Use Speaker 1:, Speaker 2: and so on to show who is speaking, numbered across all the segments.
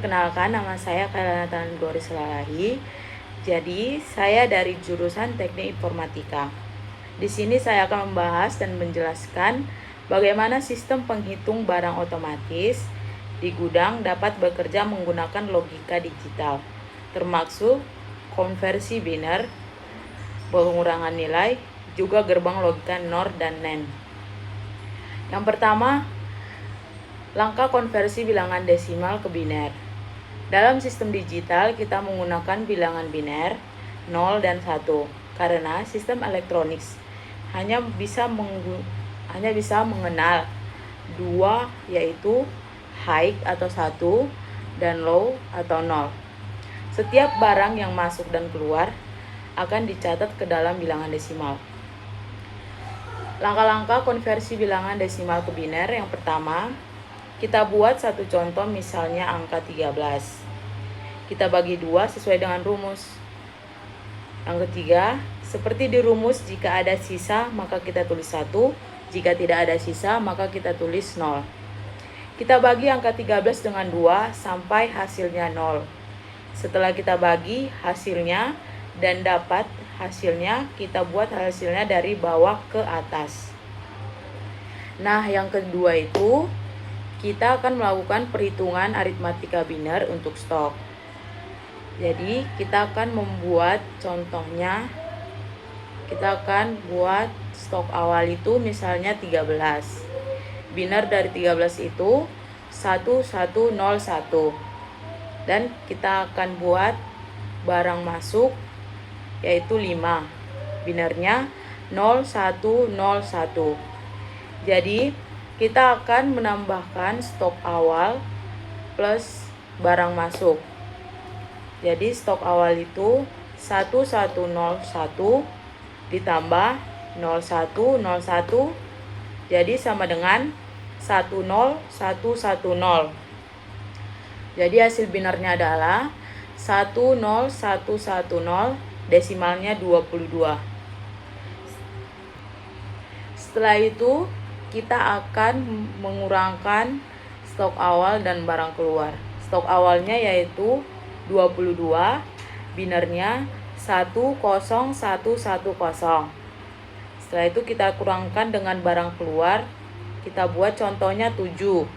Speaker 1: Perkenalkan, nama saya Kailana Tanugori Selalahi. Jadi, saya dari jurusan Teknik Informatika. Di sini saya akan membahas dan menjelaskan bagaimana sistem penghitung barang otomatis di gudang dapat bekerja menggunakan logika digital, termasuk konversi biner, pengurangan nilai, juga gerbang logika NOR dan NAND. Yang pertama, langkah konversi bilangan desimal ke biner. Dalam sistem digital, kita menggunakan bilangan biner 0 dan 1 karena sistem elektronik hanya bisa mengenal dua, yaitu high atau 1 dan low atau 0. Setiap barang yang masuk dan keluar akan dicatat ke dalam bilangan desimal. Langkah-langkah konversi bilangan desimal ke biner. Yang pertama, kita buat satu contoh, misalnya angka 13. Kita bagi 2 sesuai dengan rumus. Yang ketiga, seperti di rumus, jika ada sisa maka kita tulis 1, jika tidak ada sisa maka kita tulis 0. Kita bagi angka 13 dengan 2 sampai hasilnya 0. Setelah kita bagi hasilnya dan dapat hasilnya, kita buat hasilnya dari bawah ke atas. Nah, yang kedua itu kita akan melakukan perhitungan aritmatika biner untuk stok. Jadi kita akan membuat contohnya, kita akan buat stok awal itu misalnya 13. Biner dari 13 itu 1101 dan kita akan buat barang masuk yaitu 5. Binernya 0101. Jadi kita akan menambahkan stok awal plus barang masuk. Jadi stok awal itu 1101 ditambah 0101, jadi sama dengan 10110. Jadi hasil binernya adalah 10110, desimalnya 22. Setelah itu kita akan mengurangkan stok awal dan barang keluar. Stok awalnya yaitu 22, binernya 10110. Setelah itu kita kurangkan dengan barang keluar. Kita buat contohnya 7.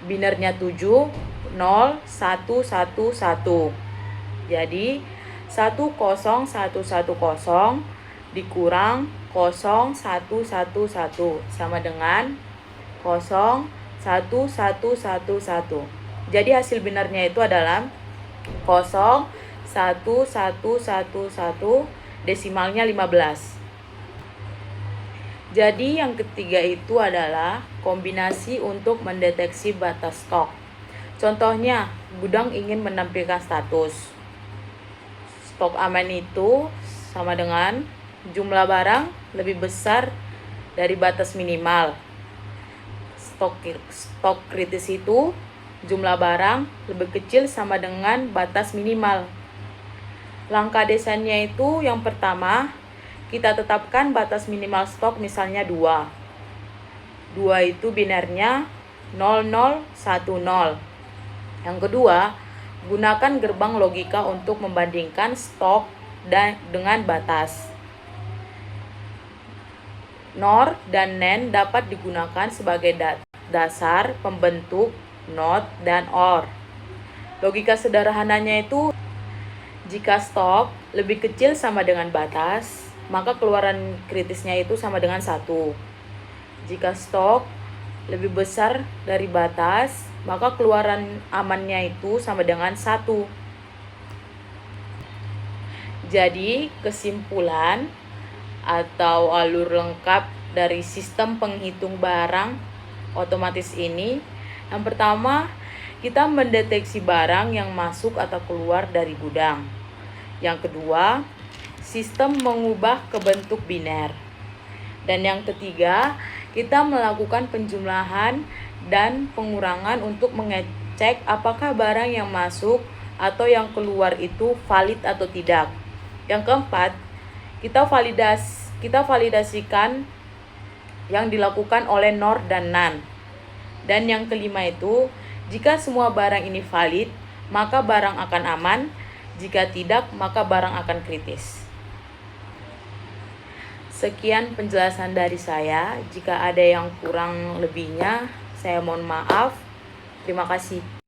Speaker 1: Binernya 7, 0111. Jadi 10110 dikurang 0111 sama dengan 01111. Jadi hasil binernya itu adalah 01111, desimalnya 15. Jadi yang ketiga itu adalah kombinasi untuk mendeteksi batas stok. Contohnya, gudang ingin menampilkan status. Stok aman itu sama dengan jumlah barang lebih besar dari batas minimal. Stok kritis itu jumlah barang lebih kecil sama dengan batas minimal. Langkah desainnya itu yang pertama, kita tetapkan batas minimal stok misalnya 2. 2 itu binernya 0010. Yang kedua, gunakan gerbang logika untuk membandingkan stok dengan batas. NOR dan NAND dapat digunakan sebagai dasar pembentuk NOT dan OR. Logika sederhananya itu, jika stok lebih kecil sama dengan batas, maka keluaran kritisnya itu sama dengan 1. Jika stok lebih besar dari batas, maka keluaran amannya itu sama dengan 1. Jadi kesimpulan atau alur lengkap dari sistem penghitung barang otomatis ini, yang pertama, kita mendeteksi barang yang masuk atau keluar dari gudang. Yang kedua, sistem mengubah ke bentuk biner. Dan yang ketiga, kita melakukan penjumlahan dan pengurangan untuk mengecek apakah barang yang masuk atau yang keluar itu valid atau tidak. Yang keempat, kita validasikan yang dilakukan oleh NOR dan NAND. Dan yang kelima itu, Jika semua barang ini valid, maka barang akan aman. Jika tidak, maka barang akan kritis. Sekian penjelasan dari saya. Jika ada yang kurang lebihnya, saya mohon maaf. Terima kasih.